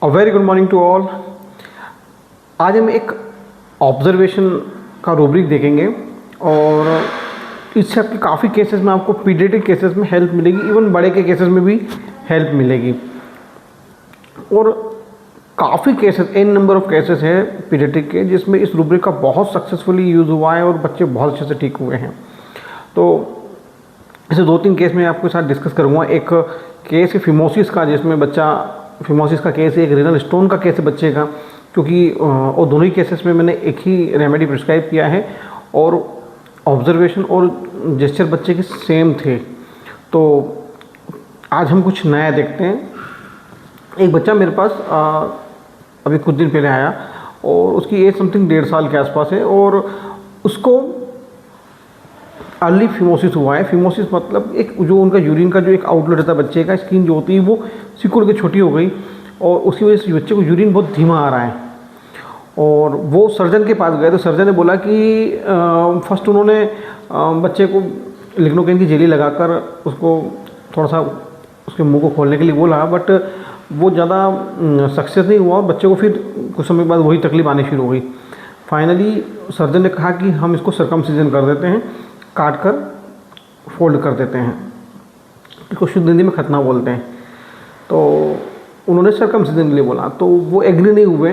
A very good morning to all. आज हम एक ऑब्जर्वेशन का रूब्रिक देखेंगे और इससे आपके काफ़ी केसेस में आपको पीडियाट्रिक केसेस में हेल्प मिलेगी, इवन बड़े के केसेस में भी हेल्प मिलेगी। और काफ़ी cases, n number of cases है पीडियाट्रिक के जिसमें इस रूब्रिक का बहुत सक्सेसफुली यूज़ हुआ है और बच्चे बहुत अच्छे से ठीक हुए हैं। तो ऐसे 2-3 केस मैं आपके साथ डिस्कस करूँगा। एक केस है फिमोसिस का, जिसमें बच्चा फिमोसिस का केस है, एक रीनल स्टोन का केस है बच्चे का, क्योंकि और दोनों ही केसेस में मैंने एक ही रेमेडी प्रिस्क्राइब किया है और ऑब्जर्वेशन और जेस्चर बच्चे के सेम थे। तो आज हम कुछ नया देखते हैं। एक बच्चा मेरे पास अभी कुछ दिन पहले आया और उसकी एज समथिंग 1.5 साल के आसपास है और उसको अर्ली फिमोसिस हुआ है। फिमोसिस मतलब एक जो उनका यूरिन का जो एक आउटलेट रहता है बच्चे का, स्किन जो होती है वो सिकुड़ के छोटी हो गई और उसकी वजह से बच्चे को यूरिन बहुत धीमा आ रहा है। और वो सर्जन के पास गए तो सर्जन ने बोला कि फर्स्ट उन्होंने बच्चे को लिग्नोकेन की जेली लगाकर उसको थोड़ा सा उसके मुंह को खोलने के लिए बोला, बट वो ज़्यादा सक्सेस नहीं हुआ। बच्चे को फिर कुछ समय बाद वही तकलीफ आनी शुरू हो गई। फाइनली सर्जन ने कहा कि हम इसको सर्कमसिजन कर देते हैं, काट कर फोल्ड कर देते हैं, इसको शुद्ध हिंदी में खतना बोलते हैं। तो उन्होंने सर्कमसिजन के लिए बोला तो वो एग्री नहीं हुए,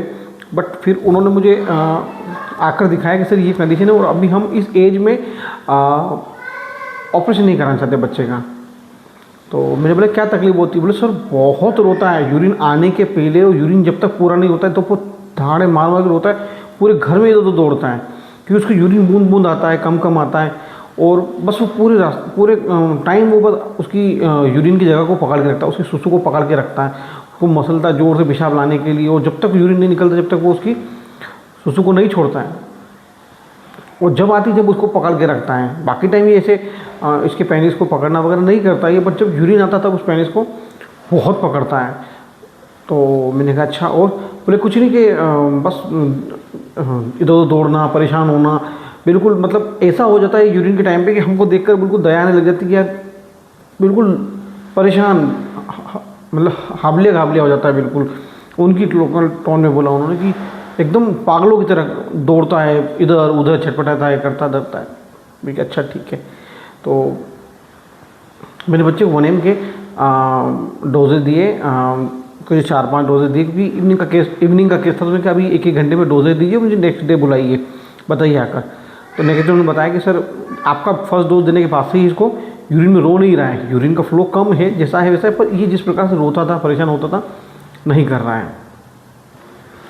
बट फिर उन्होंने मुझे आकर दिखाया कि सर ये कंडीशन है और अभी हम इस एज में ऑपरेशन नहीं कराना चाहते बच्चे का। तो मैंने बोला क्या तकलीफ होती है? बोले सर बहुत रोता है, यूरिन आने के पहले और यूरिन जब तक पूरा नहीं होता है तो वो धाड़े मार मार के रोता है, पूरे घर में इधर उधर दौड़ता है क्योंकि उसको यूरिन बूंद बूंद आता है, कम कम आता है और बस वो पूरे टाइम वो बस उसकी यूरिन की जगह को पकड़ के रखता है, उसकी सुसु को पकड़ के रखता है, उसको मसलता है जोर से पेशाब लाने के लिए, और जब तक यूरिन नहीं निकलता, जब तक वो उसकी सुसु को नहीं छोड़ता है, और जब आती जब उसको पकड़ के रखता है। बाकी टाइम ये ऐसे इसके पेनिस को पकड़ना वगैरह नहीं करता ये, बट जब यूरिन आता तब उस पेनिस को बहुत पकड़ता है। तो मैंने कहा अच्छा, और बोले कुछ नहीं कि बस इधर उधर दौड़ना, परेशान होना, बिल्कुल मतलब ऐसा हो जाता है यूरिन के टाइम पे कि हमको देखकर बिल्कुल दया आने लग जाती है कि यार बिल्कुल परेशान, मतलब हाबले घाबले हो जाता है बिल्कुल। उनकी लोकल टोन में बोला उन्होंने कि एकदम पागलों की तरह दौड़ता है, इधर उधर छटपटाता है, करता धरता है। मैं अच्छा ठीक है। तो मैंने बच्चे को 1 mg के डोजेज दिए, कुछ 4-5 डोजेज दिए, क्योंकि इवनिंग का केस था तो मैंने कहा अभी 1-1 घंटे में डोजेज दीजिए, मुझे नेक्स्ट डे बुलाइए, बताइए आकर। तो नेक्स्ट डे उन्होंने बताया कि सर आपका फर्स्ट डोज देने के बाद से ही इसको यूरिन में रो नहीं रहा है, यूरिन का फ्लो कम है, जैसा है वैसा है, पर ये जिस प्रकार से रोता था, परेशान होता था, नहीं कर रहा है।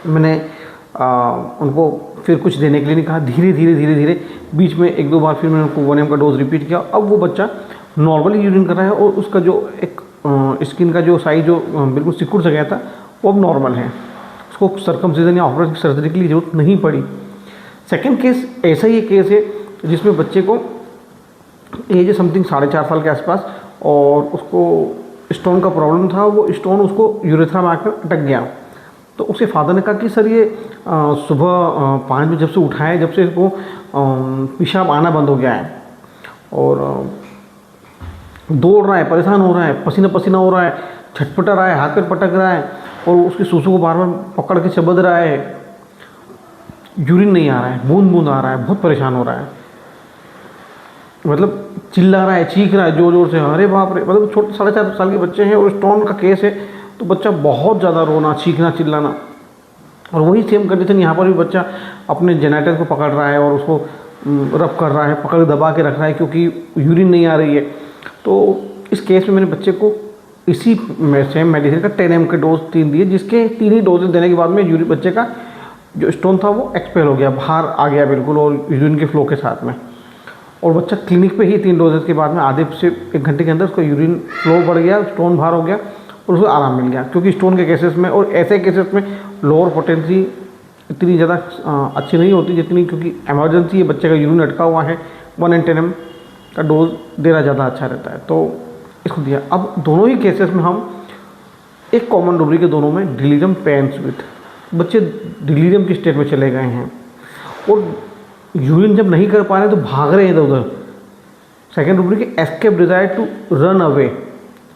मैंने उनको फिर कुछ देने के लिए नहीं कहा, धीरे धीरे बीच में 1-2 बार फिर मैंने उनको 1 mg का डोज रिपीट किया। अब वो बच्चा नॉर्मली यूरिन कर रहा है और उसका जो एक स्किन का जो साइज जो बिल्कुल सिकुड़ सा गया था वो अब नॉर्मल है। उसको सर्कमसिजन या ऑपरेशन सर्जरी की जरूरत नहीं पड़ी। सेकेंड केस ऐसा ही एक केस है जिसमें बच्चे को एज है समथिंग 4.5 साल के आसपास और उसको स्टोन का प्रॉब्लम था। वो स्टोन उसको यूरेथ्रा में आकर अटक गया। तो उसके फादर ने कहा कि सर ये सुबह 5 बजे जब से उठाए, जब से इसको पेशाब आना बंद हो गया है और दौड़ रहा है, परेशान हो रहा है, पसीना पसीना हो रहा है, छटपटा रहा है, हाथ पैर पटक रहा है और उसकी सुसु को बार बार पकड़ के चबद रहा है, यूरिन नहीं आ रहा है, बूंद बूंद आ रहा है, बहुत परेशान हो रहा है, मतलब चिल्ला रहा है, चीख रहा है जोर जोर से, अरे बाप रे। मतलब छोटे 4.5 साल के बच्चे हैं और स्टोन का केस है तो बच्चा बहुत ज़्यादा रोना, चीखना, चिल्लाना। और वही सेम कंडीशन यहाँ पर भी बच्चा अपने जेनेटर को पकड़ रहा है और उसको रब कर रहा है, पकड़ दबा के रख रहा है क्योंकि यूरिन नहीं आ रही है। तो इस केस में मैंने बच्चे को इसी सेम मेडिसिन का 10 mg के डोज 3 दिए, जिसके 3 ही डोजेज देने के बाद में यूरिन बच्चे का जो स्टोन था वो एक्सपेल हो गया, बाहर आ गया बिल्कुल, और यूरिन के फ्लो के साथ में। और बच्चा क्लिनिक पे ही 3 डोजेज के बाद में आधे से 1 घंटे के अंदर उसका यूरिन फ्लो बढ़ गया, स्टोन बाहर हो गया और उसको आराम मिल गया। क्योंकि स्टोन के केसेस में और ऐसे केसेस में लोअर पोटेंसी इतनी ज़्यादा अच्छी नहीं होती जितनी, क्योंकि एमरजेंसी है, बच्चे का यूरिन अटका हुआ है, 1 and 10 mg का डोज देना ज़्यादा अच्छा रहता है, तो इसको दिया। अब दोनों ही केसेस में हम एक कॉमन रूब्रिक के दोनों में डिलीरियम पेन्स विथ, बच्चे डिलीरियम की स्टेट में चले गए हैं और यूरिन जब नहीं कर पा रहे तो भाग रहे हैं इधर उधर। Second rubric escape desire to run away,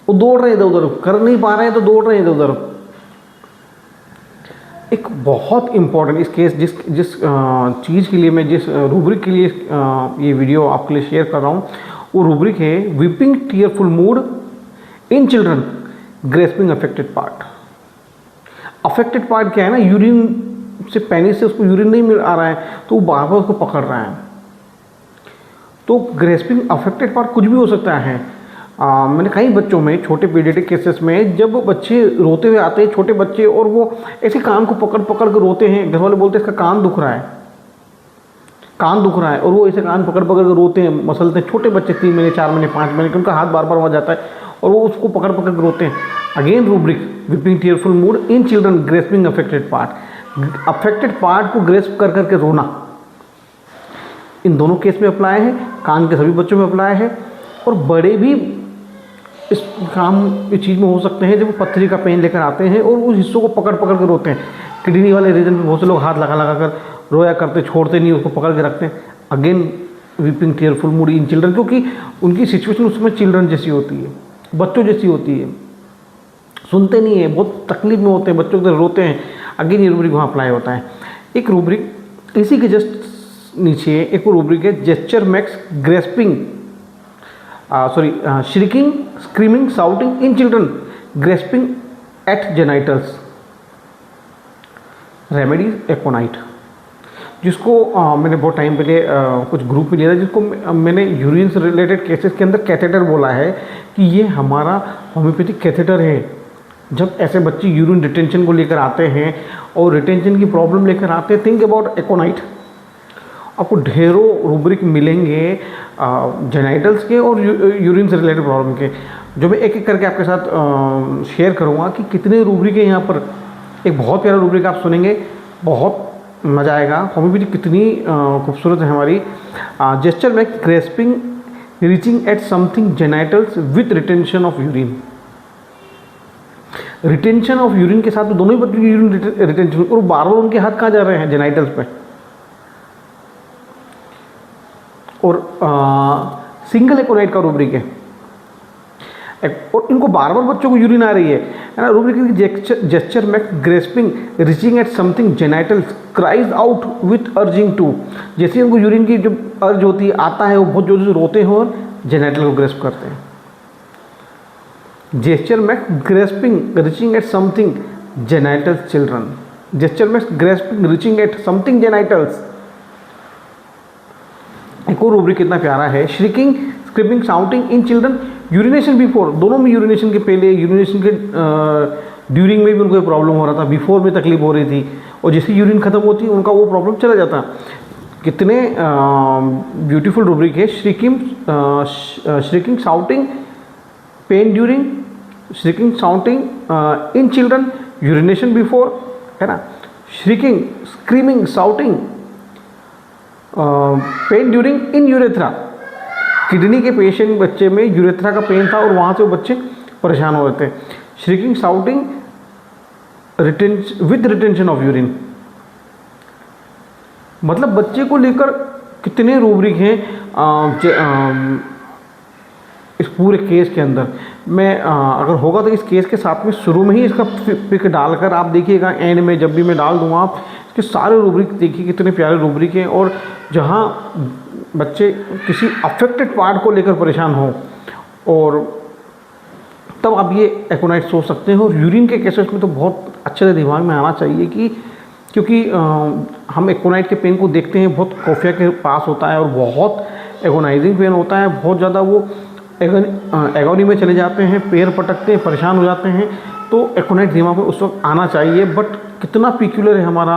वो दौड़ रहे हैं इधर उधर, कर नहीं पा रहे हैं तो दौड़ रहे हैं इधर उधर। एक बहुत इम्पॉर्टेंट इस केस जिस जिस चीज़ के लिए मैं जिस रूब्रिक के लिए ये वीडियो आपके लिए शेयर कर रहा हूँ, वो रूब्रिक है वीपिंग टीयरफुल मूड इन children grasping affected part. Affected part क्या है ना, यूरिन से पैनी से उसको यूरिन नहीं मिल आ रहा है तो वो बार बार उसको पकड़ रहा है। तो ग्रेस्पिंग अफेक्टेड पार्ट कुछ भी हो सकता है। मैंने कई बच्चों में, छोटे पीडियाट्रिक केसेस में, जब बच्चे रोते हुए आते हैं, छोटे बच्चे, और वो ऐसे कान को पकड़ पकड़ कर रोते हैं, घर वाले बोलते हैं इसका कान दुख रहा है, कान दुख रहा है, और वो ऐसे कान पकड़ पकड़ कर रोते हैं, मसलते हैं। छोटे बच्चे 3 महीने 4 महीने 5 महीने के, उनका हाथ बार बार वहाँ जाता है और वो उसको पकड़ पकड़ कर रोते हैं। Again rubric weeping tearful mood इन children grasping affected part. Affected part को ग्रेस्प कर करके रोना, इन दोनों केस में अप्लाई है, कान के सभी बच्चों में अप्लाई है। और बड़े भी इस चीज़ में हो सकते हैं जब वो पथरी का पेन लेकर आते हैं और उस हिस्सों को पकड़ पकड़ कर रोते हैं। किडनी वाले रीजन में बहुत से लोग हाथ लगा लगा कर रोया करते, छोड़ते नहीं, उसको पकड़ के रखते हैं। Again weeping tearful mood in children, क्योंकि उनकी सिचुएशन उसमें चिल्ड्रन जैसी होती है, बच्चों जैसी होती है, सुनते नहीं है, बहुत तकलीफ में होते हैं, बच्चों के रोते हैं। अगेन ये रूब्रिक वहाँ अप्लाई होता है। एक रूब्रिक इसी के जस्ट नीचे एक रूब्रिक है gesture makes grasping shrieking screaming shouting in children grasping at genitals. Remedies aconite, जिसको मैंने बहुत टाइम पहले कुछ ग्रुप में लिया था, जिसको मैंने यूरिन से रिलेटेड केसेस के अंदर कैथेटर बोला है कि ये हमारा होम्योपैथिक कैथेटर है। जब ऐसे बच्चे यूरिन रिटेंशन को लेकर आते हैं और रिटेंशन की प्रॉब्लम लेकर आते हैं, थिंक अबाउट एकोनाइट। आपको ढेरों रूब्रिक मिलेंगे जेनाइटल्स के और यूरिन से रिलेटेड प्रॉब्लम के, जो मैं एक एक करके आपके साथ शेयर करूँगा कि कितने रूब्रिक है यहाँ पर। एक बहुत प्यारा रूब्रिक आप सुनेंगे, बहुत मज़ा आएगा। होम्योपैथी कितनी खूबसूरत है हमारी। जेस्चर में grasping reaching at something genitals with retention of urine. Retention of urine के साथ दोनों ही बच्चों की यूरिन रिटेंशन, और बार बार उनके हाथ कहाँ जा रहे हैं, जेनाइटल्स पे। और सिंगल एकोनाइट का रूब्रिक है, और इनको बार बार बच्चों को यूरिन आ रही है ना। Rubric gesture make grasping reaching at something genitals cries out with urging to. जैसे उनको यूरिन की जो अर्ज होती है, आता है, वो बहुत जोर से रोते हैं और जेनाइटल को ग्रेस्प करते हैं। Gesture make grasping reaching at something genitals children. Gesture make grasping reaching at something genitals. एक और रूब्रिक कितना प्यारा है, shrieking screaming shouting in children urination before. दोनों में, यूरिनेशन के पहले, यूरिनेशन के ड्यूरिंग में भी उनको प्रॉब्लम हो रहा था, बिफोर में तकलीफ हो रही थी, और जैसे यूरिन खत्म होती है उनका वो प्रॉब्लम चला जाता। कितने ब्यूटीफुल रूब्रिक है। Shrieking shouting pain during, shrieking shouting in children urination before, है ना। Shrieking screaming shouting pain during in urethra. Kidney के पेशेंट बच्चे में यूरेथ्रा का पेन था और वहाँ से वो बच्चे परेशान हो रहे थे। Shrieking shouting with retention of urine. मतलब बच्चे को लेकर कितने रूब्रिक हैं इस पूरे केस के अंदर। मैं अगर होगा तो इस केस के साथ में शुरू में ही इसका पिक डालकर आप देखिएगा, एंड में जब भी मैं डाल दूँगा आप इसके सारे रूब्रिक देखिए, कितने प्यारे रूब्रिक हैं। और जहाँ बच्चे किसी अफेक्टेड पार्ट को लेकर परेशान हो, और तब आप ये एकोनाइट सोच सकते हैं। और यूरिन के केसेस में तो बहुत अच्छे से दिमाग में आना चाहिए कि क्योंकि हम एकोनाइट के पेन को देखते हैं, बहुत कोफिया के पास होता है और बहुत एगोनाइजिंग पेन होता है, बहुत ज़्यादा वो एगोनी में चले जाते हैं, पैर पटकते हैं, परेशान हो जाते हैं। तो एकोनाइट दिमाग में उस वक्त आना चाहिए। बट कितना पिक्यूलर है हमारा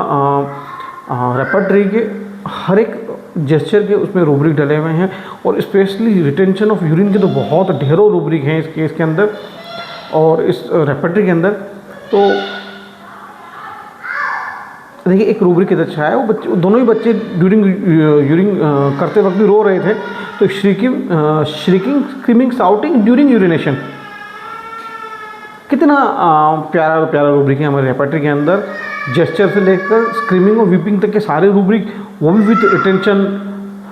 रेपर्टरी के, हर एक जेस्चर के उसमें रूब्रिक डले हुए हैं, और स्पेशली रिटेंशन ऑफ यूरिन के तो बहुत ढेरों रूब्रिक हैं इस केस के अंदर और इस रेपर्टरी के अंदर। तो देखिए एक रूब्रिक कितना अच्छा है, वो बच्चे, दोनों ही बच्चे ड्यूरिंग यूरिन करते वक्त भी रो रहे थे। तो श्रिकिंग स्क्रीमिंग साउटिंग ड्यूरिंग यूरिनेशन, कितना प्यारा प्यारा रूब्रिक है हमारे रेपर्टरी के अंदर। जेस्चर से लेकर स्क्रीमिंग और वीपिंग तक के सारे रूब्रिक, वो भी with retention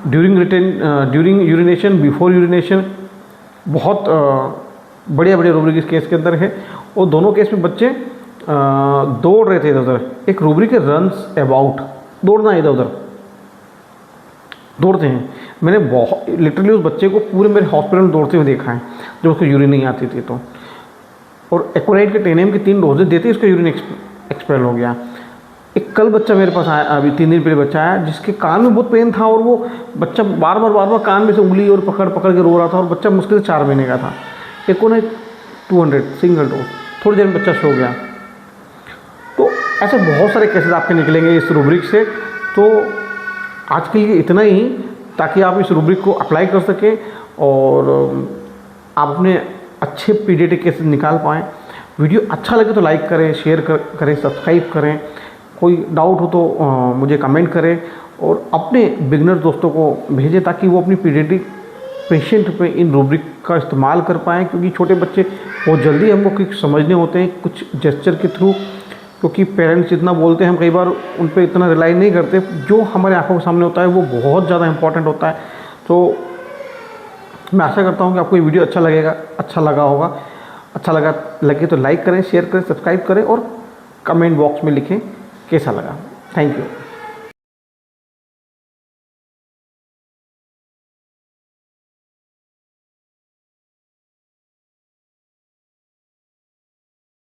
during urination, before urination. बहुत बढ़िया बढ़िया रूब्रिक इस केस के अंदर है। और दोनों केस में बच्चे दौड़ रहे थे इधर उधर, एक रूब्रिक है रन्स अबाउट, दौड़ना इधर उधर दौड़ते हैं। मैंने बहुत लिटरली उस बच्चे को पूरे मेरे हॉस्पिटल में दौड़ते हुए देखा है जब उसको यूरिन नहीं आती थी तो। और एक्वालाइट के 10 ml की 3 डोजेज देते ही उसका यूरिन एक्सपेल हो गया। एक कल बच्चा मेरे पास आया, अभी 3 दिन पहले बच्चा आया जिसके कान में बहुत पेन था और वो बच्चा बार बार कान में से उंगली और पकड़ पकड़ के रो रहा था और बच्चा मुश्किल से 4 महीने का था। एक को ने 200 सिंगल डोज, थोड़ी देर में बच्चा सो गया। तो ऐसे बहुत सारे केसेस आपके निकलेंगे इस रूब्रिक से। तो आज के लिए इतना ही, ताकि आप इस रूब्रिक को अप्लाई कर सकें और आप अपने अच्छे पीडियाट्रिक केसेस निकाल पाएँ। वीडियो अच्छा लगे तो लाइक करें, शेयर करें, सब्सक्राइब करें। कोई डाउट हो तो मुझे कमेंट करें और अपने बिगनर दोस्तों को भेजें ताकि वो अपनी पीडियाट्रिक पेशेंट पे इन रूब्रिक का इस्तेमाल कर पाएँ, क्योंकि छोटे बच्चे बहुत जल्दी हमको कुछ समझने होते हैं कुछ जेस्चर के थ्रू, क्योंकि पेरेंट्स जितना बोलते हैं हम कई बार उन पर इतना रिलाई नहीं करते। जो हमारे आंखों के सामने होता है वो बहुत ज़्यादा इंपॉर्टेंट होता है। तो मैं आशा करता हूँ कि आपको ये वीडियो अच्छा लगा होगा। अच्छा लगे तो लाइक करें, शेयर करें, सब्सक्राइब करें और कमेंट बॉक्स में लिखें कैसा लगा। Thank you.